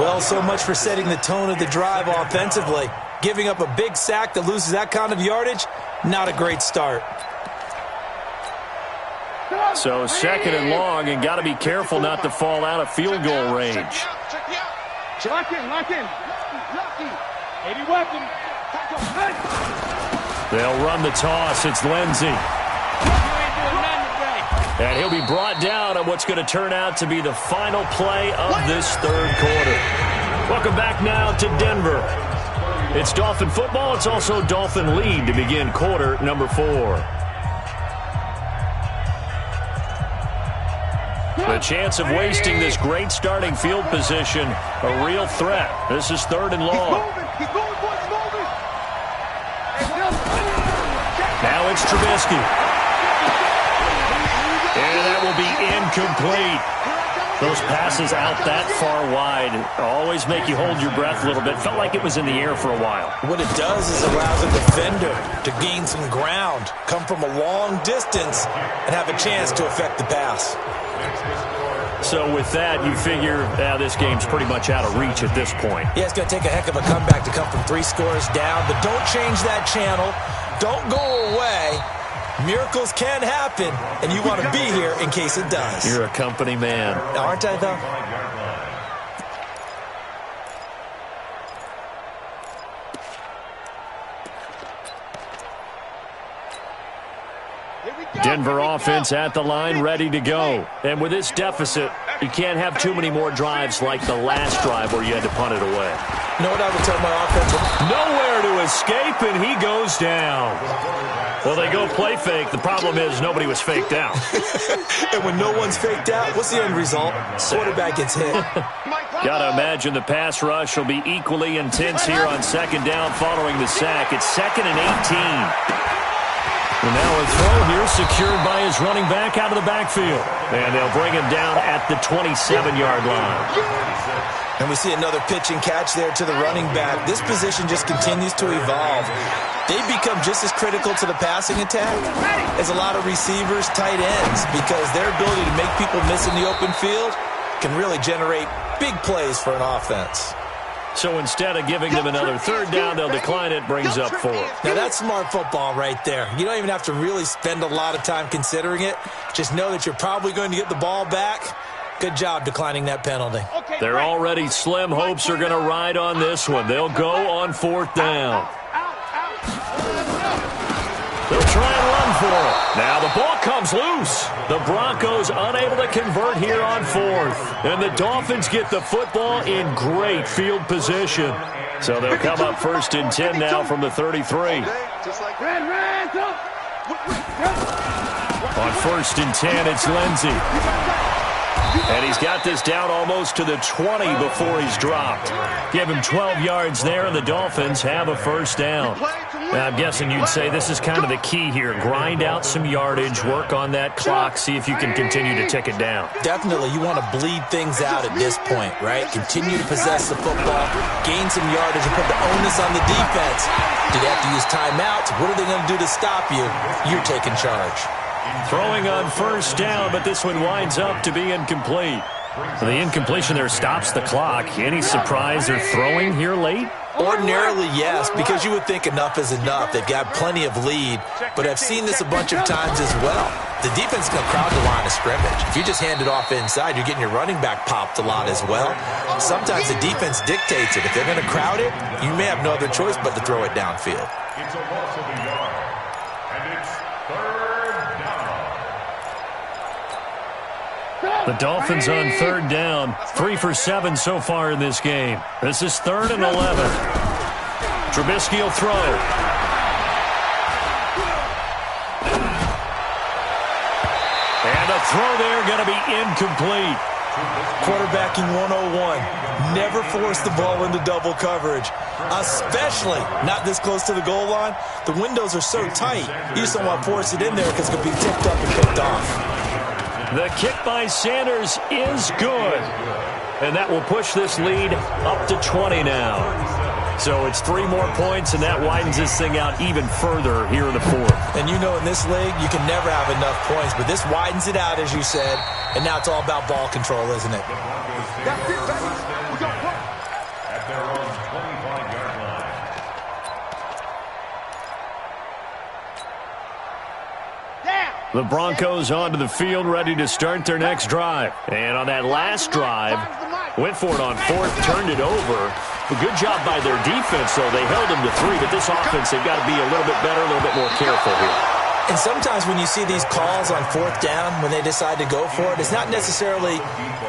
Well, so much for setting the tone of the drive offensively. Giving up a big sack that loses that kind of yardage, not a great start. So second and long, and got to be careful not to fall out of field goal range. Lock in. Any weapon. They'll run the toss. It's Lindsey. And he'll be brought down on what's going to turn out to be the final play of this third quarter. Welcome back now to Denver. It's Dolphin football. It's also Dolphin lead to begin quarter number 4. The chance of wasting this great starting field position, a real threat. This is third and long. Now it's Trubisky. And that will be incomplete. Those passes out that far wide always make you hold your breath a little bit. Felt like it was in the air for a while. What it does is allows a defender to gain some ground, come from a long distance, and have a chance to affect the pass. So with that, you figure this game's pretty much out of reach at this point. Yeah, it's going to take a heck of a comeback to come from 3 scores down, but don't change that channel. Don't go away. Miracles can happen, and you want to be here in case it does. You're a company man. Aren't I, though? Denver offense at the line, ready to go. And with this deficit, you can't have too many more drives like the last drive where you had to punt it away. You know what I would tell my offense? Nowhere to escape, and he goes down. Well, they go play fake. The problem is nobody was faked out. And when no one's faked out, what's the end result? Quarterback gets hit. Got to imagine the pass rush will be equally intense here on second down following the sack. It's 2nd and 18. And now a throw here secured by his running back out of the backfield. And they'll bring him down at the 27-yard line. And we see another pitch and catch there to the running back. This position just continues to evolve. They become just as critical to the passing attack as a lot of receivers, tight ends, because their ability to make people miss in the open field can really generate big plays for an offense. So instead of giving them another third down, they'll decline it, brings up 4. Now that's smart football right there. You don't even have to really spend a lot of time considering it. Just know that you're probably going to get the ball back. Good job declining that penalty. They're already slim hopes are going to ride on this one. They'll go on 4th down. They'll try and run for it. Now the ball comes loose. The Broncos unable to convert here on 4th. And the Dolphins get the football in great field position. So they'll come up 1st and 10 now from the 33. On 1st and 10, it's Lindsey. And he's got this down almost to the 20 before he's dropped. Give him 12 yards there, and the Dolphins have a 1st down. I'm guessing you'd say this is kind of the key here. Grind out some yardage, work on that clock, see if you can continue to tick it down. Definitely, you want to bleed things out at this point, right? Continue to possess the football, gain some yardage, and put the onus on the defense. Do they have to use timeouts? What are they going to do to stop you? You're taking charge. Throwing on first down, but this one winds up to be incomplete. The incompletion there stops the clock. Any surprise they're throwing here late? Ordinarily, yes, because you would think enough is enough. They've got plenty of lead, but I've seen this a bunch of times as well. The defense is going to crowd the line of scrimmage. If you just hand it off inside, you're getting your running back popped a lot as well. Sometimes the defense dictates it. If they're going to crowd it, you may have no other choice but to throw it downfield. It's a loss of a yard, and it's third down. The Dolphins on third down. 3 for 7 so far in this game. This is 3rd and 11. Trubisky will throw. And the throw there going to be incomplete. Quarterbacking 101. Never force the ball into double coverage, especially not this close to the goal line. The windows are so tight, you just don't want to force it in there because it's going to be tipped up and picked off. The kick by Sanders is good. And that will push this lead up to 20 now. So it's 3 more points, and that widens this thing out even further here in the 4th. And you know in this league, you can never have enough points, but this widens it out, as you said, and now it's all about ball control, isn't it? That's it, baby. We got one. At their own 25-yard line. The Broncos onto the field, ready to start their next drive. And on that last drive, went for it on 4th, turned it over. A good job by their defense, though. They held them to 3, but this offense, they've got to be a little bit better, a little bit more careful here. And sometimes when you see these calls on 4th down, when they decide to go for it, it's not necessarily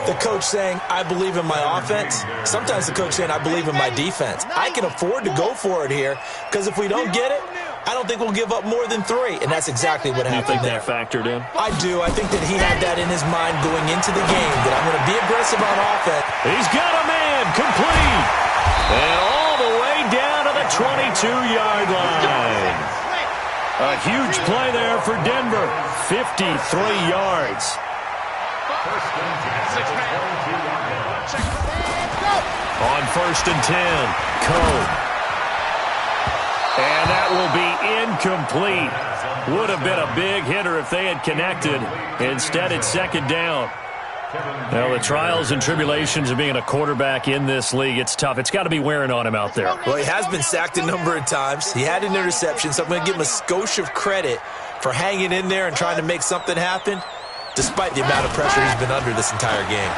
the coach saying, I believe in my offense. Sometimes the coach saying, I believe in my defense. I can afford to go for it here, because if we don't get it, I don't think we'll give up more than 3, and that's exactly what happened there. You think that factored in? I do. I think that he had that in his mind going into the game, that I'm going to be aggressive on offense. He's got a man, complete, and all the way down to the 22-yard line. A huge play there for Denver, 53 yards. On 1st and 10, Coe. And that will be incomplete. Would have been a big hitter if they had connected. Instead, it's 2nd down. Well, the trials and tribulations of being a quarterback in this league, it's tough. It's got to be wearing on him out there. Well, he has been sacked a number of times. He had an interception, so I'm going to give him a skosh of credit for hanging in there and trying to make something happen, despite the amount of pressure he's been under this entire game.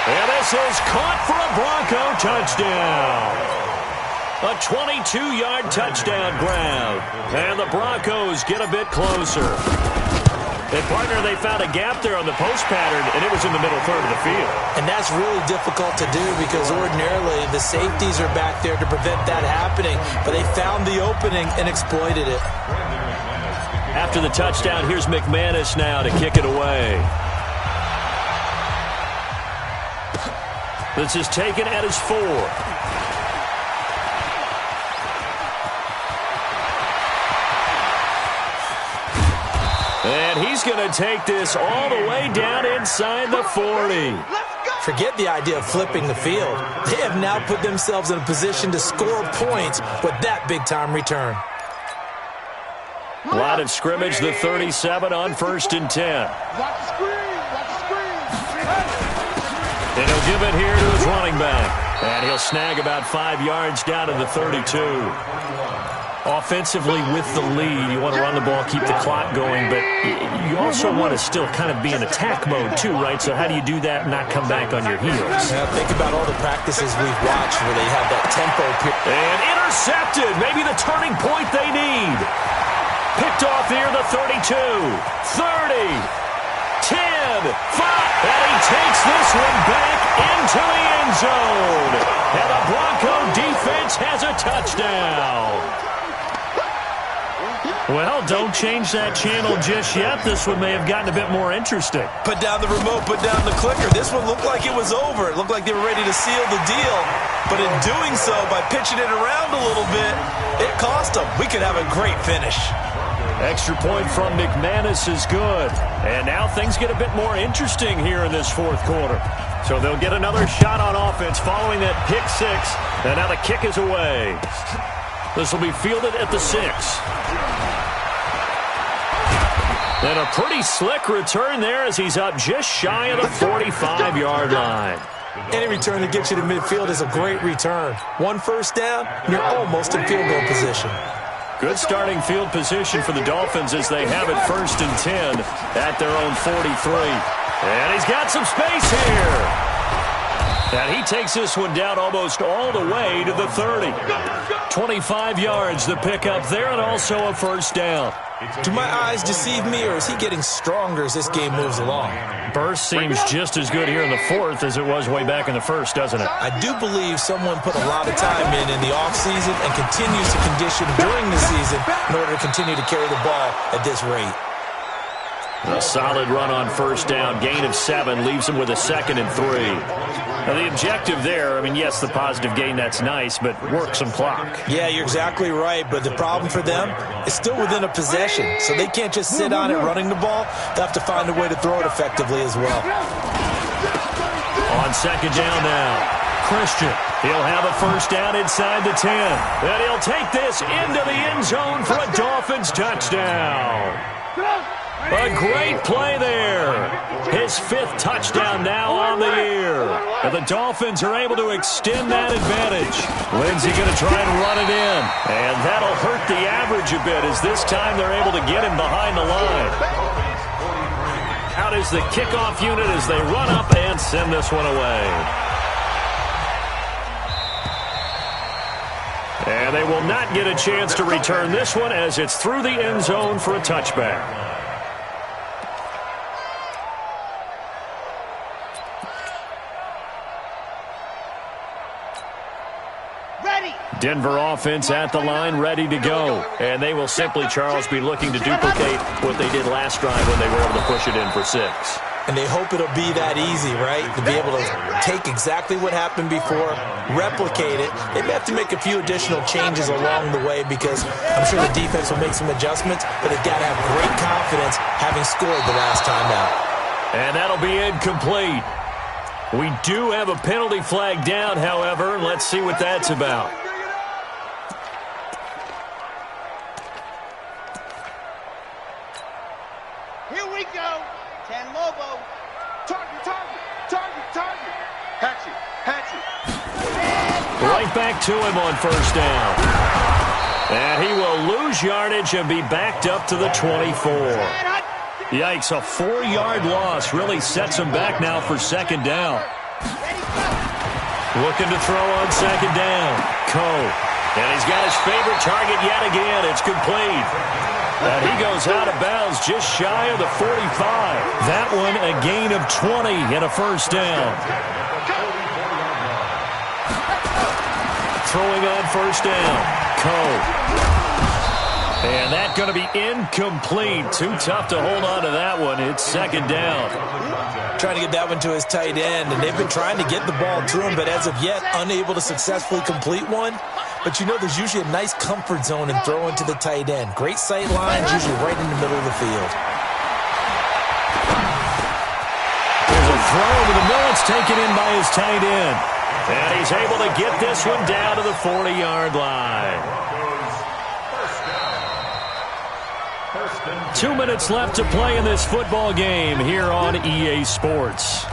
And this is caught for a Bronco touchdown. A 22-yard touchdown grab. And the Broncos get a bit closer. And, partner, they found a gap there on the post pattern, and it was in the middle 3rd of the field. And that's really difficult to do because ordinarily the safeties are back there to prevent that happening. But they found the opening and exploited it. After the touchdown, here's McManus now to kick it away. This is taken at his 4. And he's going to take this all the way down inside the 40. Forget the idea of flipping the field. They have now put themselves in a position to score points with that big-time return. Line of scrimmage, the 37 on 1st and 10. And he'll give it here to his running back. And he'll snag about 5 yards down to the 32. Offensively with the lead, you want to run the ball, keep the clock going, but you also want to still kind of be in attack mode too, right? So how do you do that and not come back on your heels? Yeah, think about all the practices we've watched where they have that tempo. And intercepted, maybe the turning point they need. Picked off here, the 32, 30, 10, 5, and he takes this one back into the end zone. And the Bronco defense has a touchdown. Well, don't change that channel just yet. This one may have gotten a bit more interesting. Put down the remote, put down the clicker. This one looked like it was over. It looked like they were ready to seal the deal. But in doing so, by pitching it around a little bit, it cost them. We could have a great finish. Extra point from McManus is good. And now things get a bit more interesting here in this fourth quarter. So they'll get another shot on offense following that pick six. And now the kick is away. This will be fielded at the 6. And a pretty slick return there as he's up just shy of the 45-yard line. Any return that gets you to midfield is a great return. One first down, you're almost in field goal position. Good starting field position for the Dolphins as they have it 1st and 10 at their own 43. And he's got some space here. And he takes this one down almost all the way to the 30. 25 yards the pickup there, and also a first down. Do my eyes deceive me, or is he getting stronger as this game moves along? Burst seems just as good here in the fourth as it was way back in the first, doesn't it? I do believe someone put a lot of time in the offseason and continues to condition during the season in order to continue to carry the ball at this rate. A solid run on first down. Gain of 7 leaves him with a 2nd and 3. Now, the objective there, I mean, yes, the positive gain, that's nice, but work some clock. Yeah, you're exactly right, but the problem for them is still within a possession, so they can't just sit on it running the ball. They'll have to find a way to throw it effectively as well. On second down now, Christian. He'll have a first down inside the 10. And he'll take this into the end zone for a Dolphins touchdown. A great play there. His 5th touchdown now on the year. And the Dolphins are able to extend that advantage. Lindsey going to try and run it in. And that'll hurt the average a bit as this time they're able to get him behind the line. Out is the kickoff unit as they run up and send this one away. And they will not get a chance to return this one as it's through the end zone for a touchback. Denver offense at the line, ready to go. And they will simply, Charles, be looking to duplicate what they did last drive when they were able to push it in for 6. And they hope it'll be that easy, right? To be able to take exactly what happened before, replicate it. They may have to make a few additional changes along the way because I'm sure the defense will make some adjustments, but they've got to have great confidence having scored the last time out. And that'll be incomplete. We do have a penalty flag down, however. Let's see what that's about. Here we go. 10 Lobo. Target, target, target, target. Hatchet, hatchet. Right back to him on first down. And he will lose yardage and be backed up to the 24. Yikes, a 4-yard loss really sets him back now for second down. Looking to throw on second down. Coe. And he's got his favorite target yet again. It's complete. And he goes out of bounds just shy of the 45. That one a gain of 20 and a first down. Throwing on first down. Coe. And that's going to be incomplete. Too tough to hold on to that one. It's second down. Trying to get that one to his tight end, and they've been trying to get the ball to him, but as of yet, unable to successfully complete one. But you know there's usually a nice comfort zone in throwing to the tight end. Great sight lines, usually right in the middle of the field. There's a throw over the middle. It's taken in by his tight end. And he's able to get this one down to the 40-yard line. 2 minutes left to play in this football game here on EA Sports.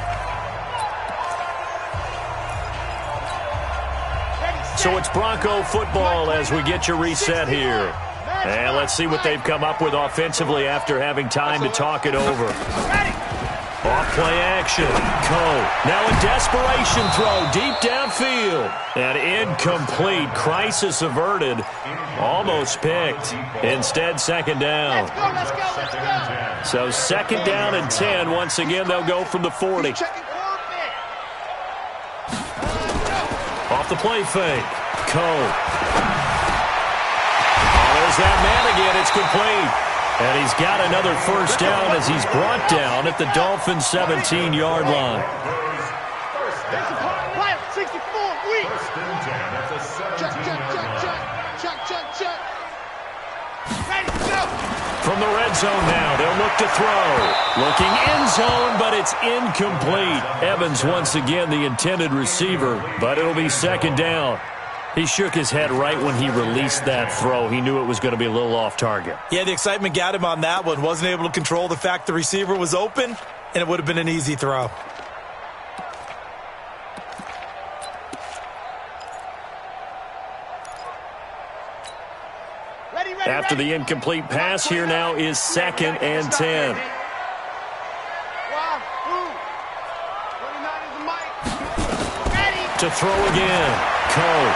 So it's Bronco football as we get you reset here. And let's see what they've come up with offensively after having time to talk it over. Off-play action. Coe. Now a desperation throw deep downfield. And incomplete. Crisis averted. Almost picked. Instead, second down. Let's go. So second down and 10. Once again, they'll go from the 40. Off the play fake. Coe. Oh, Throws that man again. It's complete. And he's got another first down as he's brought down at the Dolphin 17-yard line. Right, 64, weak. Check. Ready, go. From the red zone now, they'll look to throw. Looking end zone, but it's incomplete. Evans once again the intended receiver, but it'll be second down. He shook his head right when he released that throw. He knew it was going to be a little off target. Yeah, the excitement got him on that one. Wasn't able to control the fact the receiver was open, and it would have been an easy throw. After the incomplete pass, here now is 2nd and 10. To throw again. Cole.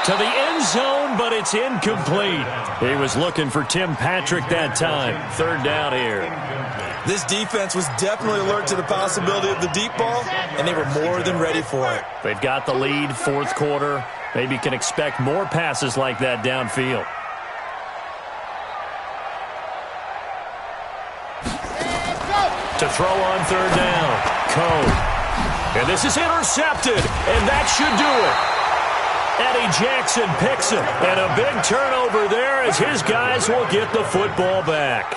To the end zone, but it's incomplete. He was looking for Tim Patrick that time. Third down here. This defense was definitely alert to the possibility of the deep ball, and they were more than ready for it. They've got the lead, fourth quarter. Maybe can expect more passes like that downfield. To throw on third down. Cole. And this is intercepted, and that should do it. Eddie Jackson picks it, and a big turnover there as his guys will get the football back.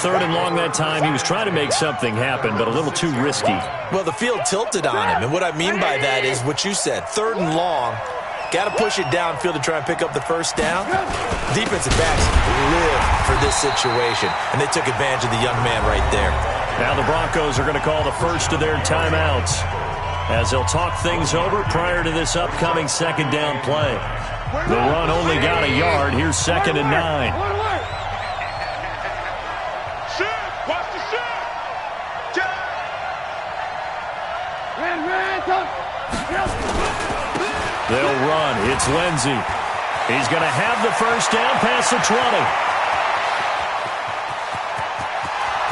Third and long that time. He was trying to make something happen, but a little too risky. Well, the field tilted on him, and what I mean by that is what you said. Third and long, got to push it downfield to try and pick up the first down. Defensive backs live for this situation, and they took advantage of the young man right there. Now the Broncos are going to call the first of their timeouts as they'll talk things over prior to this upcoming second down play. The run only got a yard. Here's 2nd and 9. Watch the They'll run. It's Lindsey. He's going to have the first down past the 20.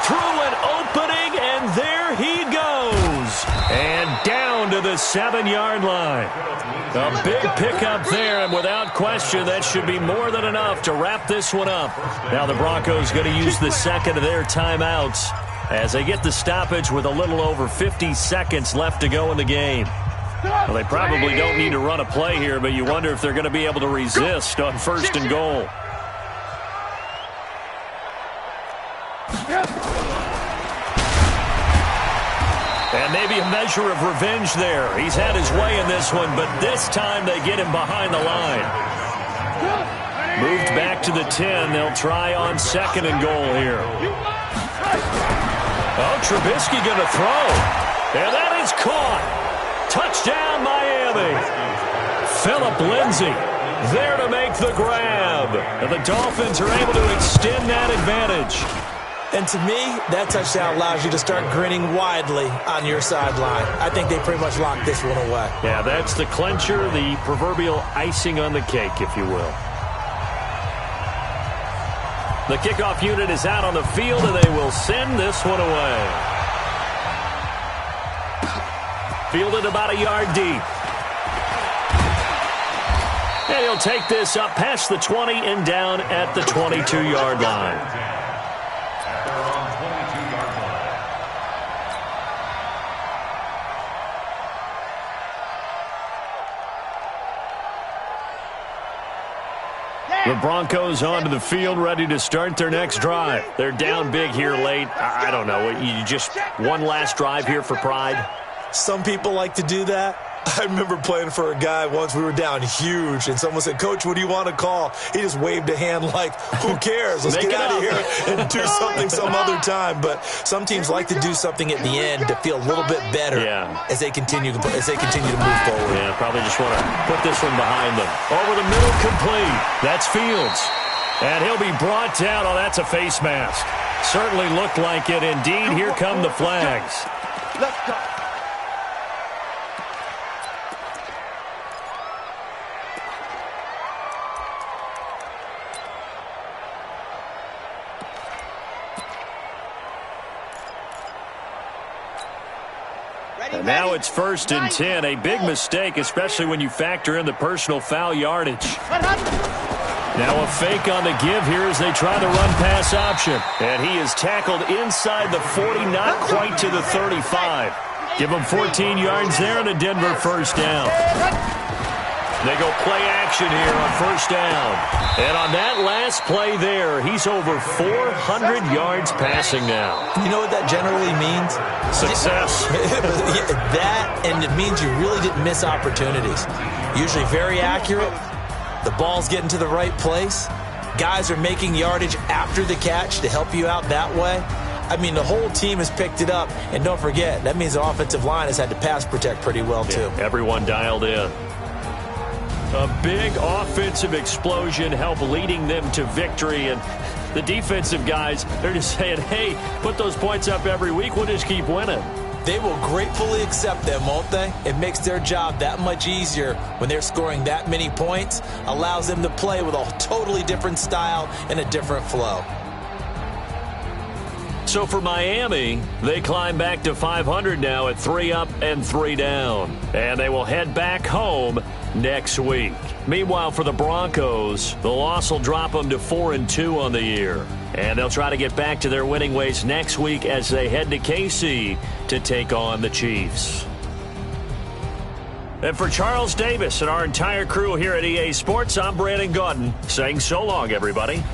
Through an opening, and there he goes. And down to the 7-yard line. A big pickup there, and without question, that should be more than enough to wrap this one up. Now the Broncos going to use the second of their timeouts as they get the stoppage with a little over 50 seconds left to go in the game. Well, they probably don't need to run a play here, but you wonder if they're going to be able to resist on first and goal. And maybe a measure of revenge there. He's had his way in this one, but this time they get him behind the line. Moved back to the 10. They'll try on second and goal here. Oh, Trubisky going to throw. And that is caught. Touchdown, Miami. Phillip Lindsay there to make the grab. And the Dolphins are able to extend that advantage. And to me, that touchdown allows you to start grinning widely on your sideline. I think they pretty much locked this one away. Yeah, that's the clincher, the proverbial icing on the cake, if you will. The kickoff unit is out on the field, and they will send this one away. Fielded about a yard deep. And he'll take this up past the 20 and down at the 22-yard line. The Broncos onto the field, ready to start their next drive. They're down big here late. I don't know. You just one last drive here for pride? Some people like to do that. I remember playing for a guy once. We were down huge, and someone said, "Coach, what do you want to call?" He just waved a hand like, who cares? Let's get out of here and do something some other time. But some teams like to do something at the end to feel a little bit better as they continue to move forward. Yeah, probably just want to put this one behind them. Over the middle, complete. That's Fields. And he'll be brought down. Oh, that's a face mask. Certainly looked like it. Indeed, here come the flags. Let's go. And now it's 1st and 10. A big mistake, especially when you factor in the personal foul yardage. Now a fake on the give here as they try the run-pass option. And he is tackled inside the 40, not quite to the 35. Give him 14 yards there and a Denver first down. They go play action here on first down. And on that last play there, he's over 400 yards passing now. You know what that generally means? Success. That, and it means you really didn't miss opportunities. Usually very accurate. The ball's getting to the right place. Guys are making yardage after the catch to help you out that way. I mean, the whole team has picked it up. And don't forget, that means the offensive line has had to pass protect pretty well, too. Everyone dialed in. A big offensive explosion helped leading them to victory. And the defensive guys, they're just saying, hey, put those points up every week. We'll just keep winning. They will gratefully accept them, won't they? It makes their job that much easier when they're scoring that many points. Allows them to play with a totally different style and a different flow. So for Miami, they climb back to 500 now at 3 up and 3 down. And they will head back home next week. Meanwhile, for the Broncos, the loss will drop them to 4-2 on the year. And they'll try to get back to their winning ways next week as they head to KC to take on the Chiefs. And for Charles Davis and our entire crew here at EA Sports, I'm Brandon Gaudin saying so long, everybody.